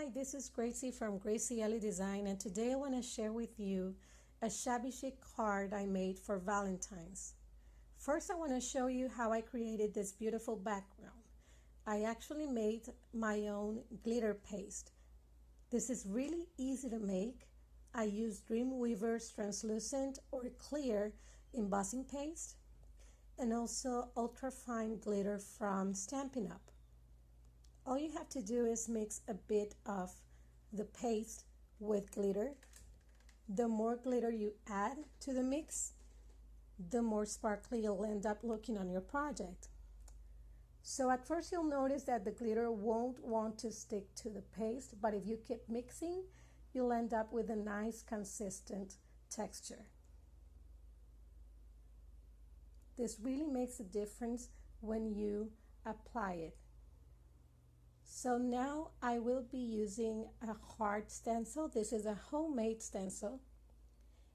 Hi, this is Gracie from Gracie Ellie Design, and today I want to share with you a shabby chic card I made for Valentine's. First, I want to show you how I created this beautiful background. I actually made my own glitter paste. This is really easy to make. I used Dreamweaver's translucent or clear embossing paste and also ultra-fine glitter from Stampin' Up. All you have to do is mix a bit of the paste with glitter. The more glitter you add to the mix, the more sparkly you'll end up looking on your project. So at first you'll notice that the glitter won't want to stick to the paste, but if you keep mixing, you'll end up with a nice consistent texture. This really makes a difference when you apply it. So now I will be using a heart stencil. This is a homemade stencil,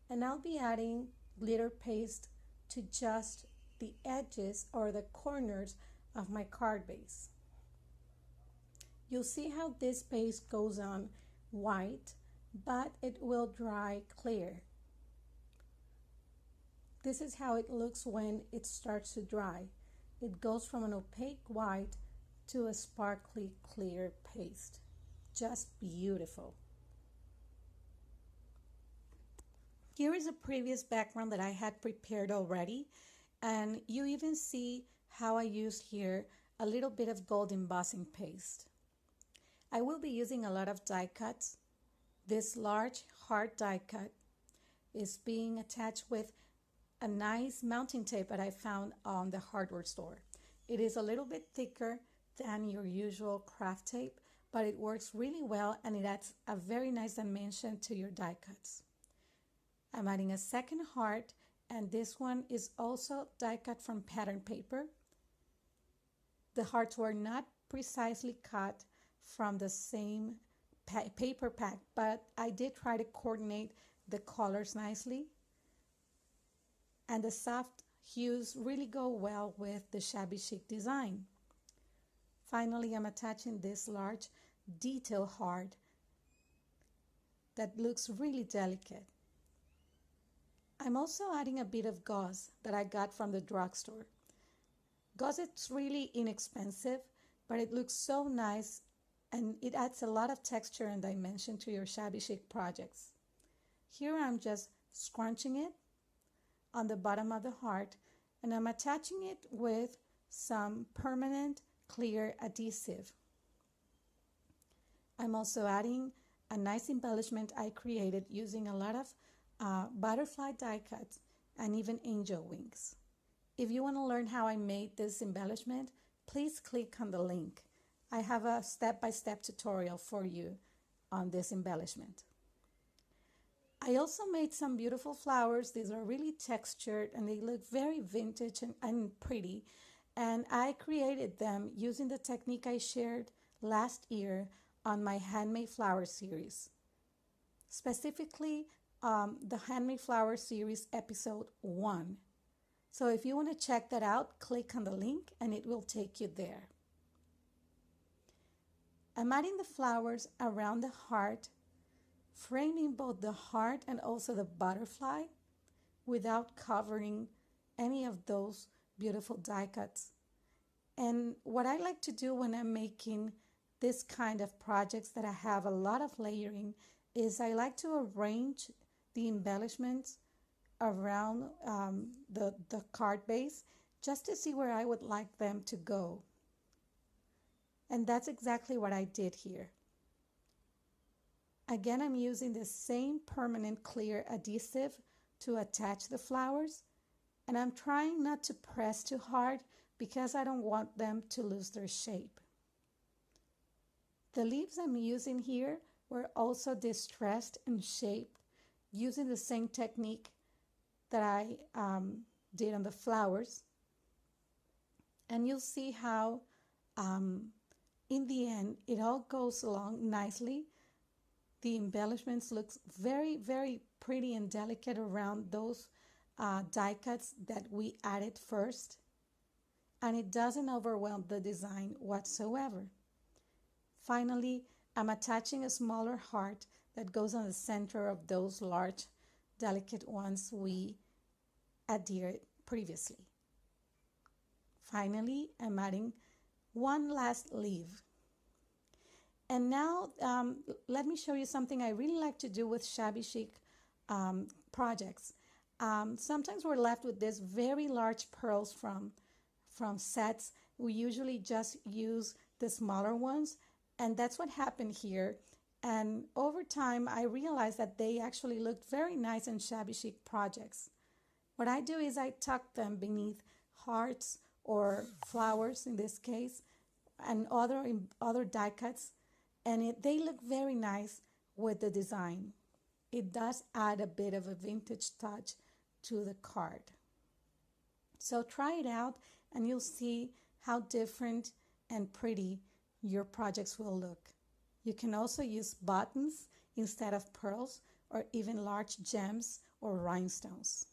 and I'll be adding glitter paste to just the edges or the corners of my card base. You'll see how this paste goes on white, but it will dry clear. This is how it looks when it starts to dry. It goes from an opaque white to a sparkly clear paste. Just beautiful. Here is a previous background that I had prepared already, and you even see how I use here a little bit of gold embossing paste. I will be using a lot of die cuts. This large heart die cut is being attached with a nice mounting tape that I found on the hardware store. It is a little bit thicker than your usual craft tape, but it works really well and it adds a very nice dimension to your die cuts. I'm adding a second heart, and this one is also die cut from pattern paper. The hearts were not precisely cut from the same paper pack, but I did try to coordinate the colors nicely, and the soft hues really go well with the shabby chic design. Finally, I'm attaching this large detail heart that looks really delicate. I'm also adding a bit of gauze that I got from the drugstore. Gauze is really inexpensive, but it looks so nice and it adds a lot of texture and dimension to your shabby chic projects. Here I'm just scrunching it on the bottom of the heart, and I'm attaching it with some permanent clear adhesive. I'm also adding a nice embellishment I created using a lot of butterfly die cuts and even angel wings. If you want to learn how I made this embellishment, please click on the link. I have a step-by-step tutorial for you on this embellishment. I also made some beautiful flowers. These are really textured and they look very vintage and pretty. And I created them using the technique I shared last year on my Handmade Flower series. Specifically, the Handmade Flower series episode 1. So if you want to check that out, click on the link and it will take you there. I'm adding the flowers around the heart, framing both the heart and also the butterfly without covering any of those beautiful die cuts. And what I like to do when I'm making this kind of projects that I have a lot of layering is I like to arrange the embellishments around the card base just to see where I would like them to go. And that's exactly what I did here. Again, I'm using the same permanent clear adhesive to attach the flowers, and I'm trying not to press too hard because I don't want them to lose their shape. The leaves I'm using here were also distressed and shaped using the same technique that I did on the flowers. And you'll see how in the end it all goes along nicely. The embellishments look very, very pretty and delicate around those die cuts that we added first. And it doesn't overwhelm the design whatsoever. Finally, I'm attaching a smaller heart that goes on the center of those large, delicate ones we adhered previously. Finally, I'm adding one last leaf. And now let me show you something I really like to do with Shabby Chic projects. Sometimes we're left with these very large pearls from sets. We usually just use the smaller ones, and that's what happened here. And over time, I realized that they actually looked very nice in Shabby Chic projects. What I do is I tuck them beneath hearts or flowers in this case, and other die cuts, and they look very nice with the design. It does add a bit of a vintage touch to the card. So try it out and you'll see how different and pretty your projects will look. You can also use buttons instead of pearls, or even large gems or rhinestones.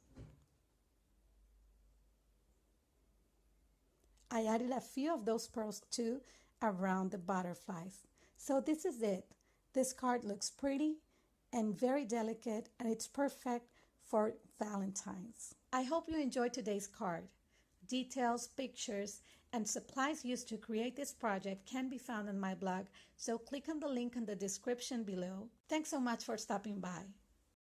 I added a few of those pearls too around the butterflies. So this is it. This card looks pretty and very delicate, and it's perfect for Valentine's. I hope you enjoyed today's card. Details, pictures, and supplies used to create this project can be found on my blog, so click on the link in the description below. Thanks so much for stopping by.